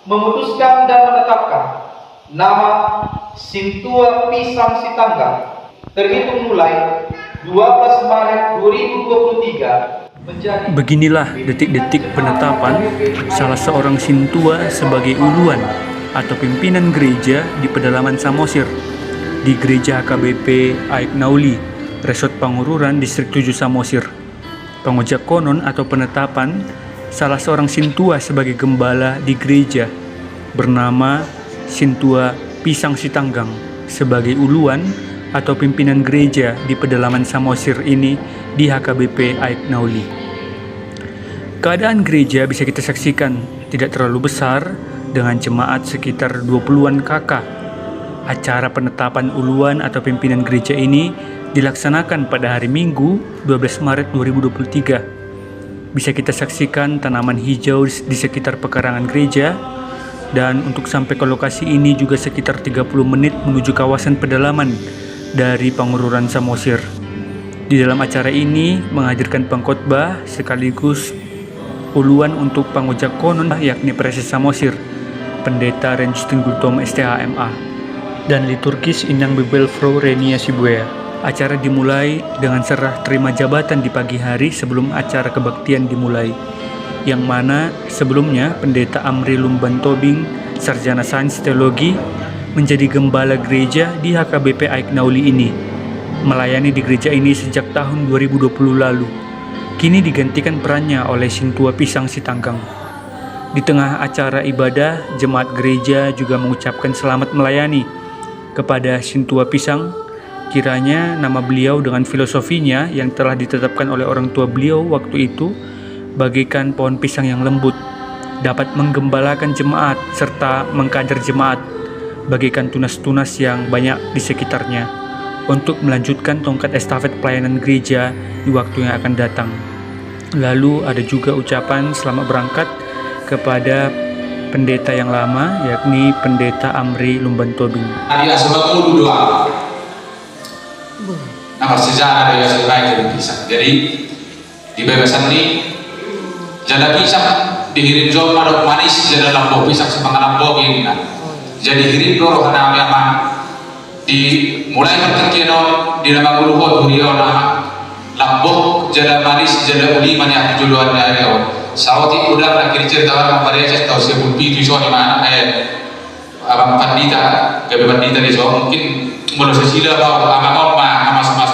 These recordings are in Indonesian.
memutuskan dan menetapkan nama Sintua Pisang Sitanggang terhitung mulai 12 Maret 2023 menjadi. Beginilah detik-detik penetapan salah seorang Sintua sebagai uluan atau pimpinan gereja di pedalaman Samosir di Gereja HKBP Aik Nauli, Resort Pangururan, Distrik 7 Samosir. Pengojak konon atau penetapan salah seorang Sintua sebagai gembala di gereja bernama Sintua Pisang Sitanggang sebagai uluan atau pimpinan gereja di pedalaman Samosir ini di HKBP Aik Nauli. Keadaan gereja bisa kita saksikan tidak terlalu besar dengan jemaat sekitar 20-an kakak. Acara penetapan uluan atau pimpinan gereja ini dilaksanakan pada hari Minggu 12 Maret 2023. Bisa kita saksikan tanaman hijau di sekitar pekarangan gereja, dan untuk sampai ke lokasi ini juga sekitar 30 menit menuju kawasan pedalaman dari Pangururan Samosir. Di dalam acara ini menghadirkan pengkhotbah sekaligus uluan untuk pengojak konon yakni Presiden Samosir, Pendeta Ren Justin Gultom STHMA, dan liturgis Inang Bebel Fro Renia Sibuea. Acara dimulai dengan serah terima jabatan di pagi hari sebelum acara kebaktian dimulai, yang mana sebelumnya Pendeta Amri Lumban Tobing, Sarjana Sains Teologi, menjadi gembala gereja di HKBP Aik Nauli ini, melayani di gereja ini sejak tahun 2020 lalu. Kini digantikan perannya oleh Sintua Pisang Sitanggang. Di tengah acara ibadah, jemaat gereja juga mengucapkan selamat melayani kepada Sintua Pisang. Kiranya nama beliau dengan filosofinya yang telah ditetapkan oleh orang tua beliau waktu itu bagaikan pohon pisang yang lembut, dapat menggembalakan jemaat serta mengkader jemaat bagaikan tunas-tunas yang banyak di sekitarnya untuk melanjutkan tongkat estafet pelayanan gereja di waktu yang akan datang. Lalu ada juga ucapan selamat berangkat kepada pendeta yang lama, yakni Pendeta Amri Lumban Tobing. Ada sebab doa. Nama sejarah dari sebagai pisang. Jadi di bebasan ini jada pisang dihirin jauh pada manis jada lampu pisang sepanganan bogi ini. Jadi hirin doro karena memang di mulai berkekeno di nama guluhot beliau nama lampu jada manis jada uliman yang juluan dari sawati udah akhir cerita orang Malaysia tahu sebut itu soal mana abang pandita gabe pandita di soal mungkin mulai sesila bawa abang mas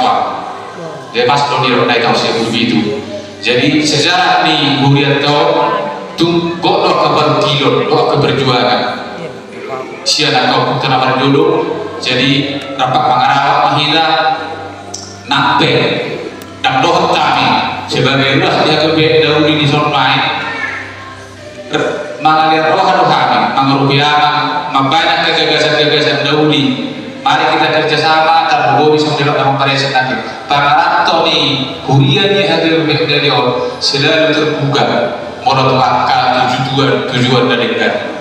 dia mas lo dia naik tahu sebut itu. Jadi sejarah ni burian tahu tu godok keberkilon doa keberjuangan siapa kau kenapa dulu. Jadi rapat pengarah mahila nape dan doa kami sebagai ruas dia kebe dahulu di sonmai mengalir roh kami mengerupiakan membanyak kegagasan dahulu. Mari kita kerjasama dan berbohong bisa menjadi presiden nanti. Para Tony huriannya hadir dari orang selalu terbuka menurut akal tujuan dan negara.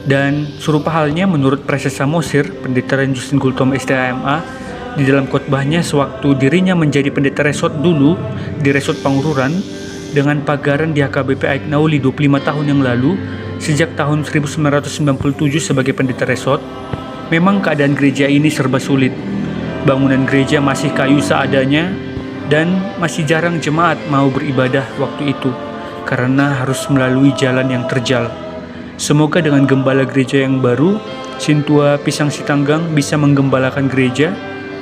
Dan serupa halnya menurut Presiden Samosir, Pendeta Ren Justin Gultom STHMA, di dalam khotbahnya sewaktu dirinya menjadi pendeta resort dulu di Resort Pangururan dengan pagaran di HKBP Aik Nauli 25 tahun yang lalu, sejak tahun 1997 sebagai pendeta resort, memang keadaan gereja ini serba sulit. Bangunan gereja masih kayu seadanya dan masih jarang jemaat mau beribadah waktu itu karena harus melalui jalan yang terjal. Semoga dengan gembala gereja yang baru, Sintua Pisang Sitanggang bisa menggembalakan gereja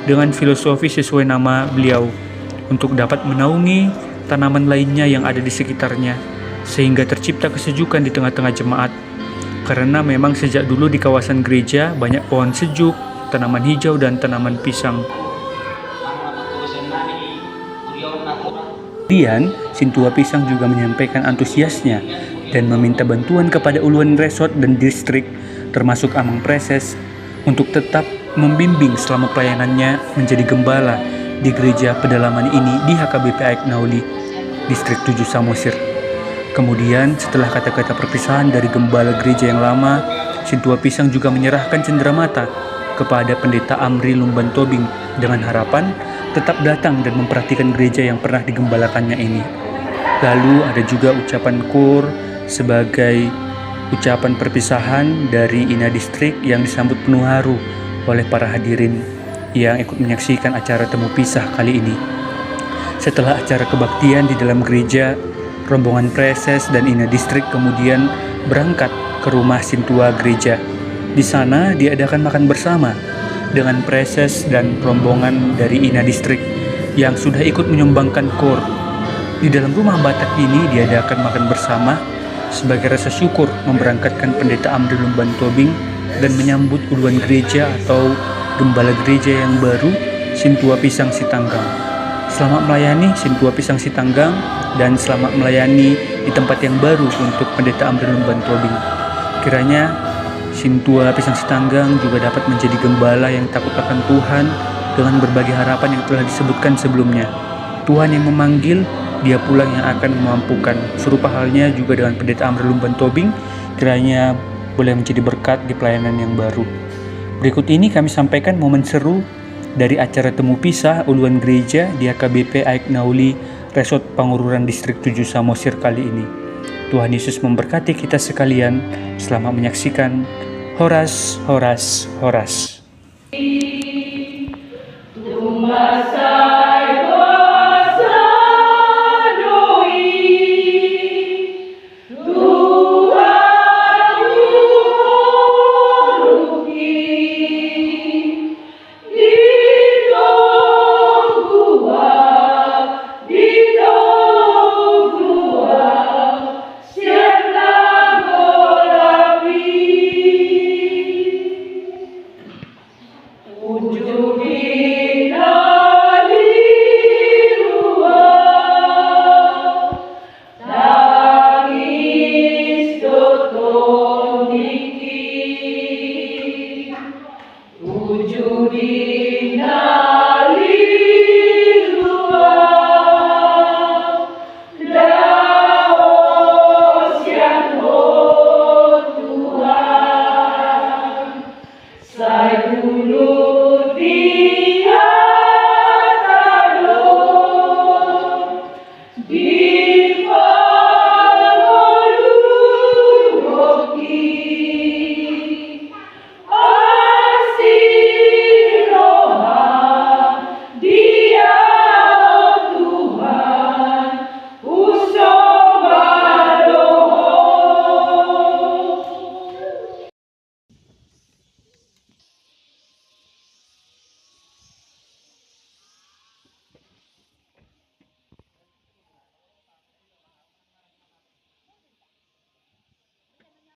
dengan filosofi sesuai nama beliau untuk dapat menaungi tanaman lainnya yang ada di sekitarnya sehingga tercipta kesejukan di tengah-tengah jemaat. Karena memang sejak dulu di kawasan gereja banyak pohon sejuk, tanaman hijau dan tanaman pisang. Kemudian, Sintua Pisang juga menyampaikan antusiasnya dan meminta bantuan kepada uluan resort dan distrik termasuk Amang Preses untuk tetap membimbing selama pelayanannya menjadi gembala di gereja pedalaman ini di HKBP Aik Nauli, Distrik 7 Samosir. Kemudian setelah kata-kata perpisahan dari gembala gereja yang lama, Sintua Pisang juga menyerahkan cenderamata kepada Pendeta Amri Lumban Tobing dengan harapan tetap datang dan memperhatikan gereja yang pernah digembalakannya ini. Lalu ada juga ucapan kur sebagai ucapan perpisahan dari Ina Distrik yang disambut penuh haru oleh para hadirin yang ikut menyaksikan acara temu pisah kali ini. Setelah acara kebaktian di dalam gereja, rombongan preses dan Ina Distrik kemudian berangkat ke rumah Sintua gereja. Di sana diadakan makan bersama dengan preses dan rombongan dari Ina Distrik yang sudah ikut menyumbangkan kor. Di dalam rumah Batak ini diadakan makan bersama sebagai rasa syukur memberangkatkan Pendeta Amri Lumban Tobing dan menyambut uluan gereja atau gembala gereja yang baru, Sintua Pisang Sitanggang. Selamat melayani Sintua Pisang Sitanggang dan selamat melayani di tempat yang baru untuk Pendeta Amri Lumban Tobing. Kiranya Sintua Pisang Sitanggang juga dapat menjadi gembala yang takut akan Tuhan dengan berbagai harapan yang telah disebutkan sebelumnya. Tuhan yang memanggil, Dia pula yang akan memampukan. Serupa halnya juga dengan Pendeta Amri Lumban Tobing, kiranya boleh menjadi berkat di pelayanan yang baru. Berikut ini kami sampaikan momen seru dari acara temu pisah uluan gereja di AKBP Aik Nauli, Resort Pangururan Distrik 7 Samosir kali ini. Tuhan Yesus memberkati kita sekalian. Selamat menyaksikan Horas, Horas, Horas. Ujudi